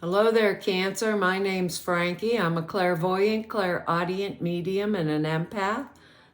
Hello there, Cancer. My name's Frankie. I'm a clairvoyant, clairaudient medium, and an empath.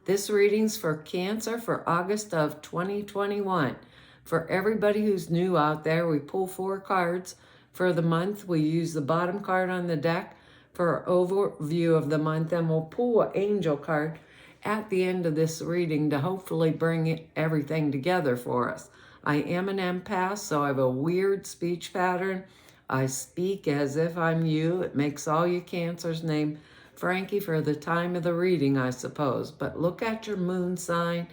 This reading's for Cancer for August of 2021. For everybody who's new out there, we pull 4 cards for the month. We use the bottom card on the deck for an overview of the month, and we'll pull an angel card at the end of this reading to hopefully bring everything together for us. I am an empath, so I have a weird speech pattern. I speak as if I'm you. It makes all you Cancers name Frankie for the time of the reading, I suppose. But look at your moon sign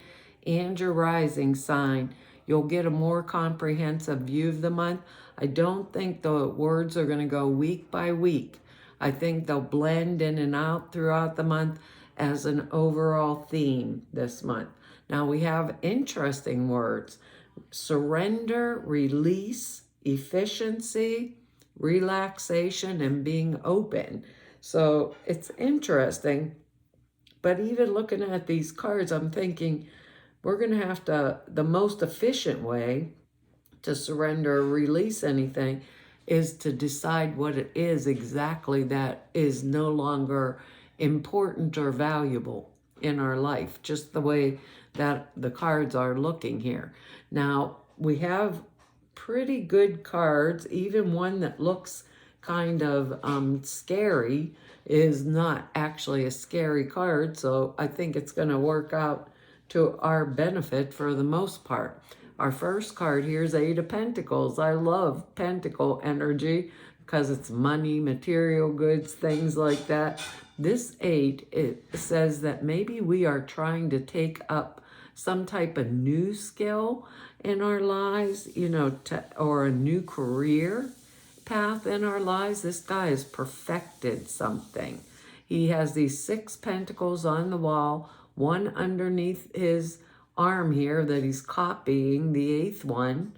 and your rising sign. You'll get a more comprehensive view of the month. I don't think the words are going to go week by week. I think they'll blend in and out throughout the month as an overall theme this month. Now we have interesting words: surrender, release, efficiency, relaxation, and being open. So it's interesting. But even looking at these cards, I'm thinking we're going to have to, the most efficient way to surrender or release anything is to decide what it is exactly that is no longer important or valuable in our life, just the way that the cards are looking here. Now, we have pretty good cards. Even one that looks kind of scary is not actually a scary card, so I think it's going to work out to our benefit for the most part. Our first card here is Eight of Pentacles. I love pentacle energy because it's money, material goods, things like that. This 8, it says that maybe we are trying to take up some type of new skill in our lives, or a new career path in our lives. This guy has perfected something. He has these 6 pentacles on the wall, one underneath his arm here that he's copying, the 8th one,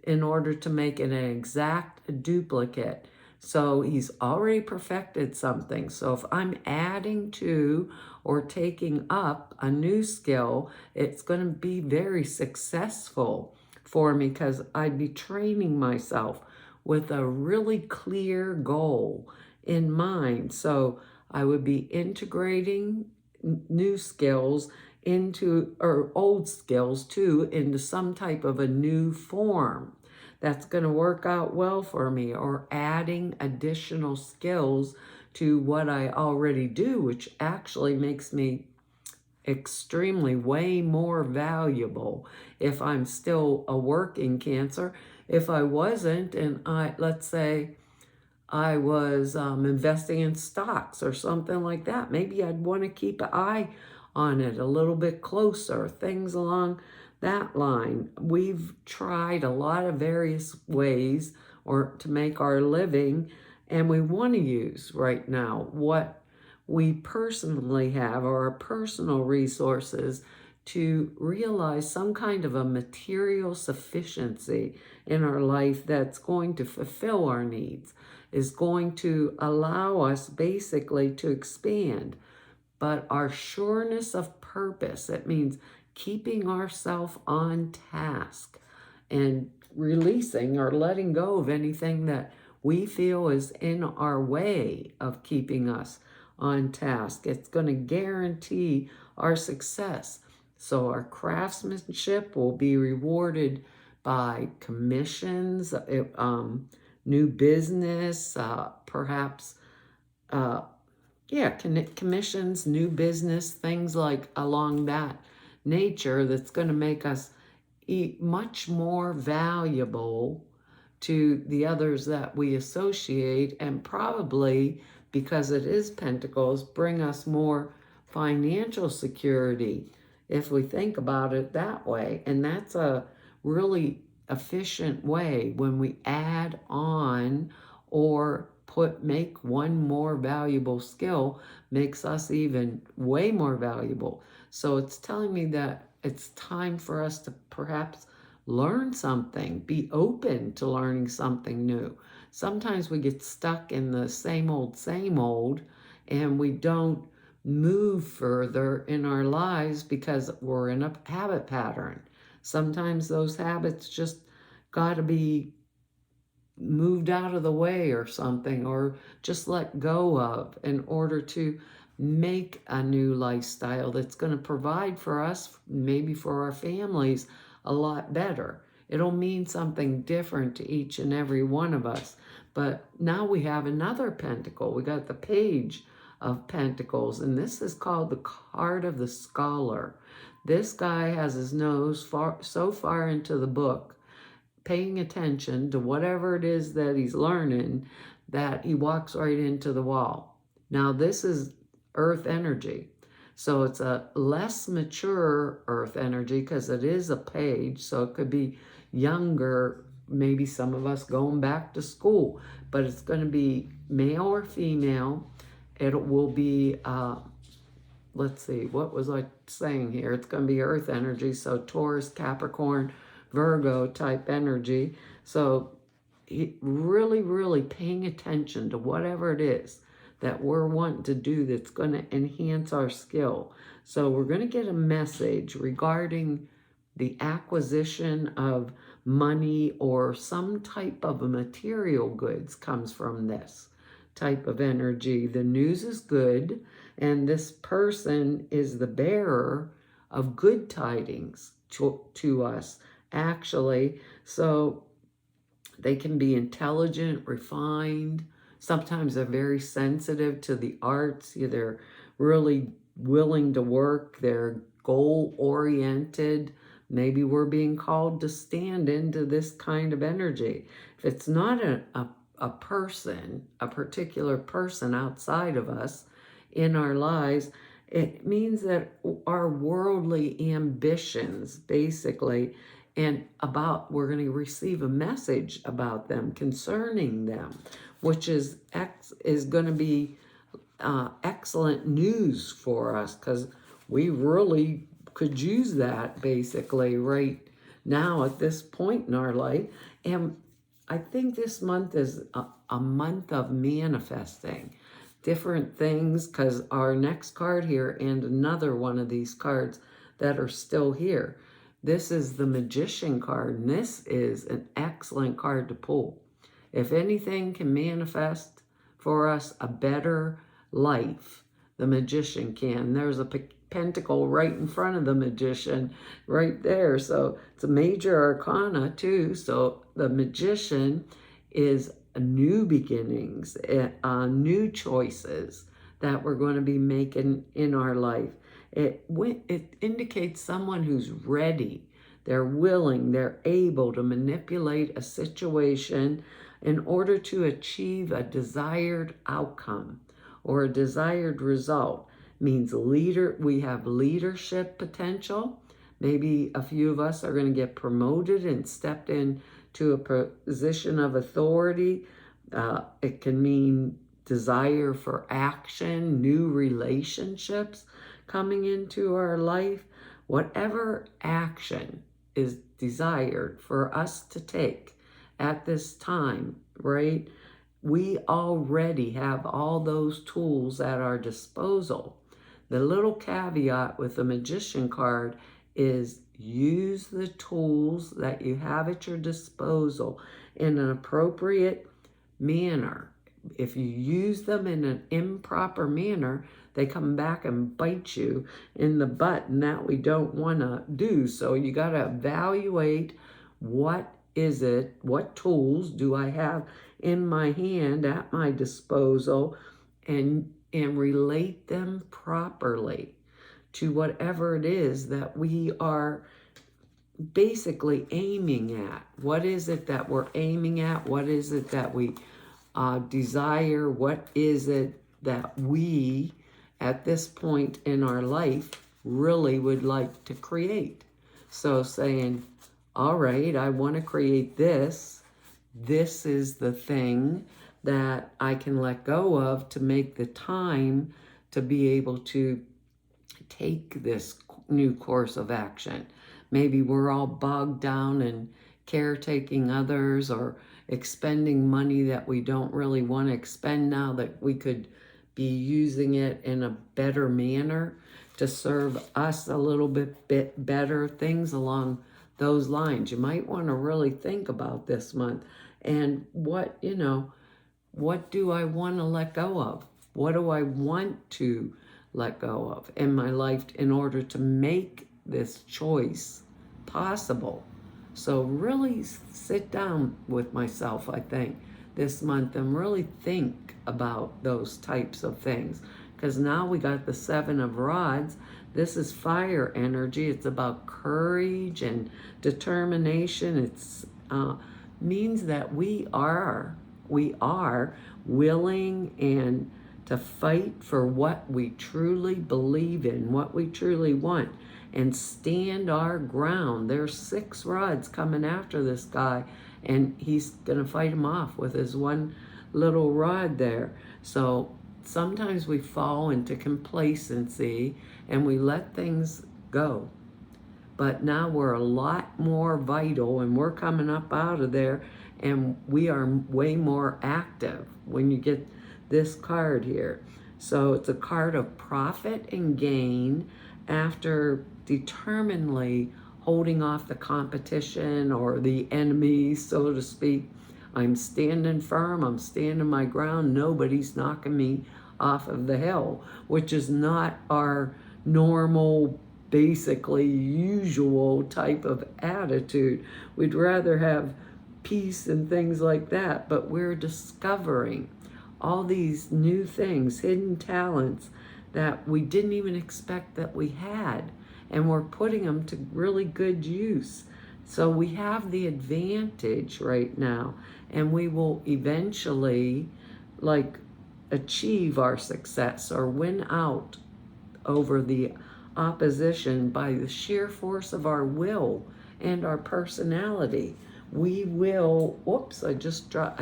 in order to make it an exact duplicate. So he's already perfected something. So if I'm adding to or taking up a new skill, it's going to be very successful for me because I'd be training myself with a really clear goal in mind. So I would be integrating new skills into, or old skills too, into some type of a new form that's going to work out well for me, or adding additional skills to what I already do, which actually makes me extremely way more valuable if I'm still a working Cancer. If I wasn't, and let's say I was investing in stocks or something like that, maybe I'd want to keep an eye on it a little bit closer, things along that line. We've tried a lot of various ways or to make our living, and we want to use right now what we personally have, or our personal resources, to realize some kind of a material sufficiency in our life that's going to fulfill our needs, is going to allow us basically to expand. But our sureness of purpose, it means keeping ourselves on task and releasing or letting go of anything that we feel is in our way of keeping us on task. It's going to guarantee our success. So our craftsmanship will be rewarded by commissions, new business, perhaps, commissions, new business, things like along that nature that's going to make us much more valuable to the others that we associate, and probably, because it is Pentacles, bring us more financial security if we think about it that way. And that's a really efficient way when we add on or make one more valuable skill, makes us even way more valuable. So it's telling me that it's time for us to perhaps learn something, be open to learning something new. Sometimes we get stuck in the same old, and we don't move further in our lives because we're in a habit pattern. Sometimes those habits just got to be moved out of the way or something, or just let go of, in order to make a new lifestyle that's going to provide for us, maybe for our families, a lot better. It'll mean something different to each and every one of us. But now we have another pentacle. We got the Page of Pentacles, and this is called the card of the scholar. This guy has his nose so far into the book, paying attention to whatever it is that he's learning, that he walks right into the wall. Now, this is earth energy. So it's a less mature earth energy, because it is a page. So it could be younger, maybe some of us going back to school, but it's going to be male or female. It will be, let's see, what was I saying here? It's going to be earth energy. So Taurus, Capricorn, Virgo type energy. So really, really paying attention to whatever it is that we're wanting to do that's going to enhance our skill. So we're going to get a message regarding the acquisition of money or some type of material goods comes from this type of energy. The news is good, and this person is the bearer of good tidings to us, actually. So they can be intelligent, refined. Sometimes they're very sensitive to the arts. They're really willing to work. They're goal-oriented. Maybe we're being called to stand into this kind of energy. If it's not a person, a particular person outside of us in our lives, it means that our worldly ambitions, basically, and we're going to receive a message about them, concerning them, which is going to be excellent news for us, because we really could use that basically right now at this point in our life. And I think this month is a month of manifesting different things, because our next card here and another one of these cards that are still here, this is the Magician card, and this is an excellent card to pull. If anything can manifest for us a better life, the Magician can. There's a pentacle right in front of the Magician right there. So it's a major arcana too. So the Magician is new beginnings, new choices that we're going to be making in our life. It indicates someone who's ready. They're willing, they're able to manipulate a situation in order to achieve a desired outcome or a desired result. Means we have leadership potential. Maybe a few of us are going to get promoted and stepped into a position of authority. It can mean desire for action, new relationships coming into our life. Whatever action is desired for us to take at this time, right? We already have all those tools at our disposal. The little caveat with the Magician card is use the tools that you have at your disposal in an appropriate manner. If you use them in an improper manner, they come back and bite you in the butt, and that we don't want to do. So you got to evaluate, what tools do I have in my hand at my disposal, and relate them properly to whatever it is that we are basically aiming at. What is it that we're aiming at? What is it that we desire? What is it that we, at this point in our life, really would like to create? So saying, all right, I want to create this. This is the thing that I can let go of to make the time to be able to take this new course of action. Maybe we're all bogged down in caretaking others, or expending money that we don't really want to expend now, that we could be using it in a better manner to serve us a little bit better, things along those lines. You might want to really think about this month And what do I want to let go of? What do I want to let go of in my life in order to make this choice possible? So really sit down with myself, I think, this month and really think about those types of things. Because now we got the Seven of Rods. This is fire energy. It's about courage and determination. It's means that we are willing and to fight for what we truly believe in, what we truly want, and stand our ground. There's 6 rods coming after this guy, and he's gonna fight him off with his one little rod there. So sometimes we fall into complacency and we let things go. But now we're a lot more vital, and we're coming up out of there, and we are way more active when you get this card here. So it's a card of profit and gain after determinedly holding off the competition or the enemy, so to speak. I'm standing firm, I'm standing my ground, nobody's knocking me off of the hill, which is not our normal, basically usual type of attitude. We'd rather have peace and things like that, but we're discovering all these new things, hidden talents that we didn't even expect that we had, and we're putting them to really good use. So we have the advantage right now, and we will eventually achieve our success or win out over the opposition by the sheer force of our will and our personality. We will, whoops, I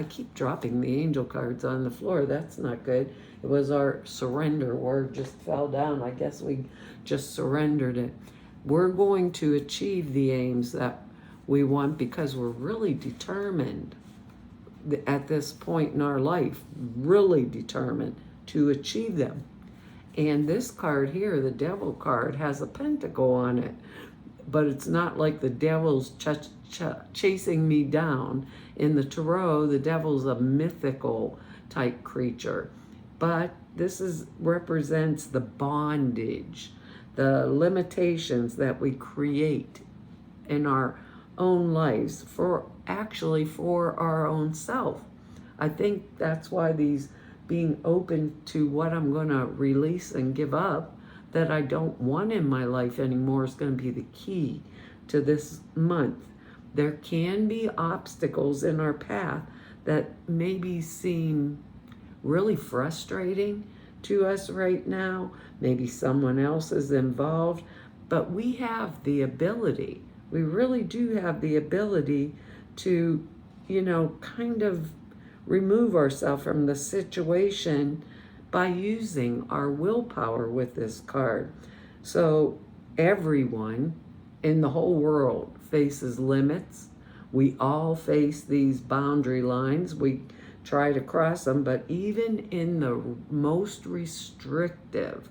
keep dropping the angel cards on the floor. That's not good. It was our surrender word just fell down. I guess we just surrendered it. We're going to achieve the aims that we want because we're really determined at this point in our life, really determined to achieve them. And this card here, the Devil card, has a pentacle on it, but it's not like the devil's chasing me down. In the tarot, the devil's a mythical type creature, but this represents the bondage, the limitations that we create in our own lives for our own self. I think that's why these being open to what I'm going to release and give up that I don't want in my life anymore is going to be the key to this month. There can be obstacles in our path that maybe seem really frustrating to us right now. Maybe someone else is involved, but we have the ability, we really do have the ability to, kind of remove ourselves from the situation by using our willpower with this card. So everyone in the whole world faces limits. We all face these boundary lines. We try to cross them, but even in the most restrictive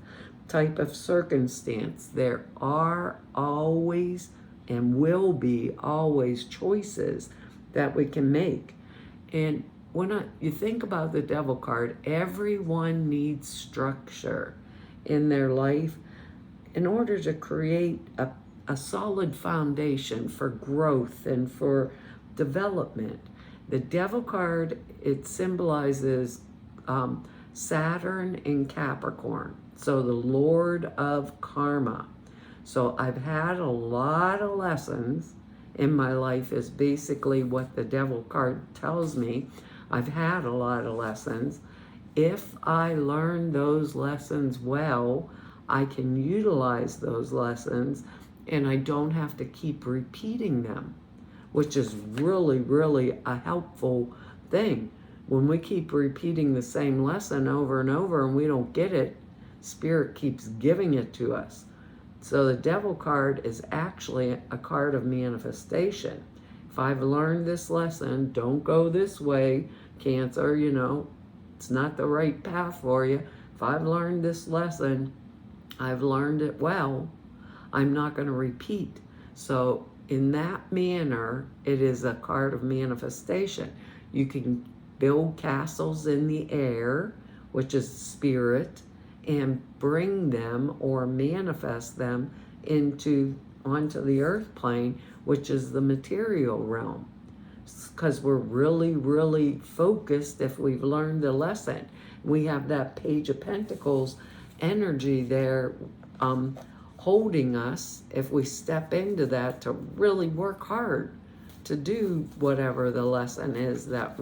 type of circumstance, there are always and will be always choices that we can make. And when you think about the Devil card, everyone needs structure in their life in order to create a solid foundation for growth and for development. The Devil card, it symbolizes Saturn in Capricorn, so the Lord of Karma. So I've had a lot of lessons in my life is basically what the Devil card tells me. I've had a lot of lessons. If I learn those lessons well, I can utilize those lessons and I don't have to keep repeating them, which is really, really a helpful thing. When we keep repeating the same lesson over and over and we don't get it, Spirit keeps giving it to us. So the Devil card is actually a card of manifestation. If I've learned this lesson, don't go this way, Cancer, it's not the right path for you. If I've learned this lesson, I've learned it well, I'm not going to repeat. So in that manner, it is a card of manifestation. You can build castles in the air, which is spirit, and bring them or manifest them onto the earth plane, which is the material realm. Because we're really, really focused if we've learned the lesson. We have that Page of Pentacles energy there holding us if we step into that to really work hard to do whatever the lesson is that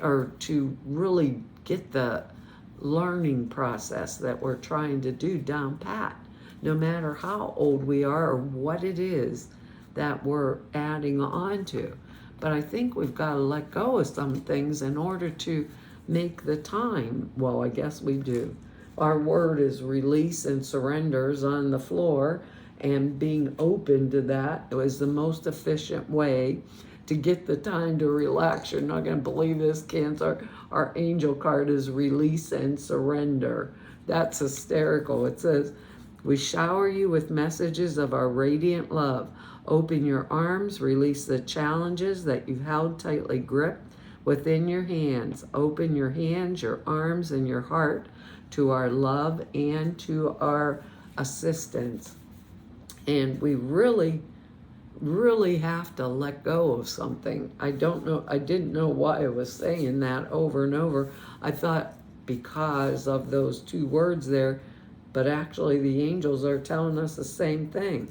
or to really get the learning process that we're trying to do down pat, no matter how old we are or what it is that we're adding on to. But I think we've got to let go of some things in order to make the time. Well, I guess we do. Our word is release and surrenders on the floor, and being open to that is the most efficient way to get the time to relax. You're not going to believe this, Cancer. Our angel card is release and surrender. That's hysterical. It says, we shower you with messages of our radiant love. Open your arms, release the challenges that you've held tightly gripped within your hands. Open your hands, your arms, and your heart to our love and to our assistance. And we really, really have to let go of something. I didn't know why I was saying that over and over. I thought because of those two words there, but actually the angels are telling us the same thing.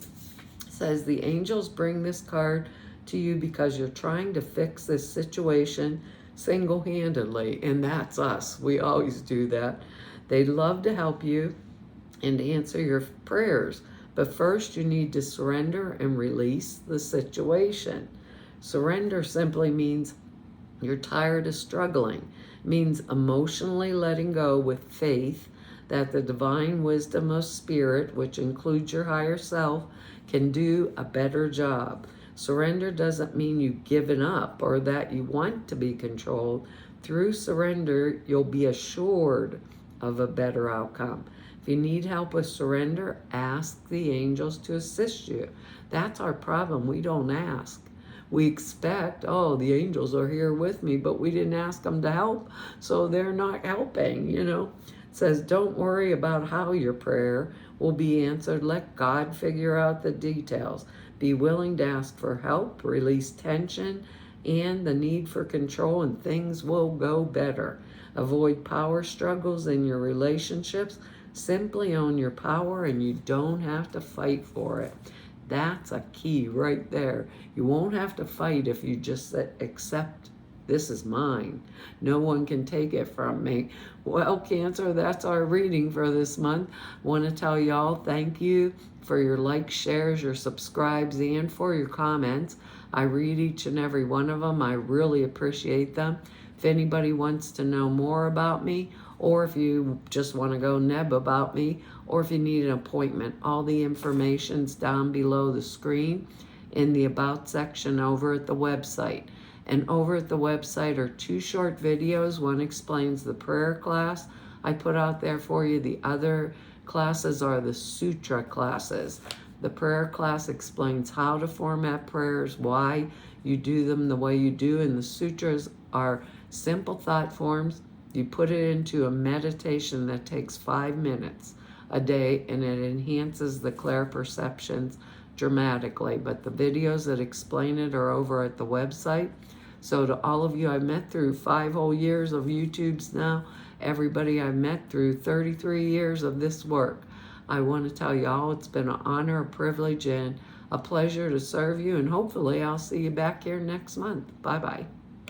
It says the angels bring this card to you because you're trying to fix this situation single-handedly, and that's us. We always do that. They'd love to help you and answer your prayers, but first you need to surrender and release the situation. Surrender simply means you're tired of struggling. It means emotionally letting go with faith that the divine wisdom of spirit, which includes your higher self, can do a better job. Surrender doesn't mean you've given up or that you want to be controlled. Through surrender, you'll be assured of a better outcome. If you need help with surrender, ask the angels to assist you. That's our problem. We don't ask. We expect, oh, the angels are here with me, but we didn't ask them to help, so they're not helping, It says, don't worry about how your prayer will be answered. Let God figure out the details. Be willing to ask for help, release tension and the need for control, and things will go better. Avoid power struggles in your relationships. Simply own your power, and you don't have to fight for it. That's a key right there. You won't have to fight if you just accept, this is mine. No one can take it from me. Well, Cancer, that's our reading for this month. I want to tell y'all thank you for your likes, shares, your subscribes, and for your comments. I read each and every one of them. I really appreciate them. If anybody wants to know more about me, or if you just want to go neb about me, or if you need an appointment, all the information's down below the screen in the About section over at the website. And over at the website are 2 short videos. One explains the prayer class I put out there for you. The other classes are the sutra classes. The prayer class explains how to format prayers, why you do them the way you do, and the sutras are simple thought forms. You put it into a meditation that takes 5 minutes a day, and it enhances the clairperceptions dramatically. But the videos that explain it are over at the website. So to all of you I've met through 5 whole years of YouTubes now, everybody I've met through 33 years of this work, I want to tell you all it's been an honor, a privilege, and a pleasure to serve you, and hopefully I'll see you back here next month. Bye-bye.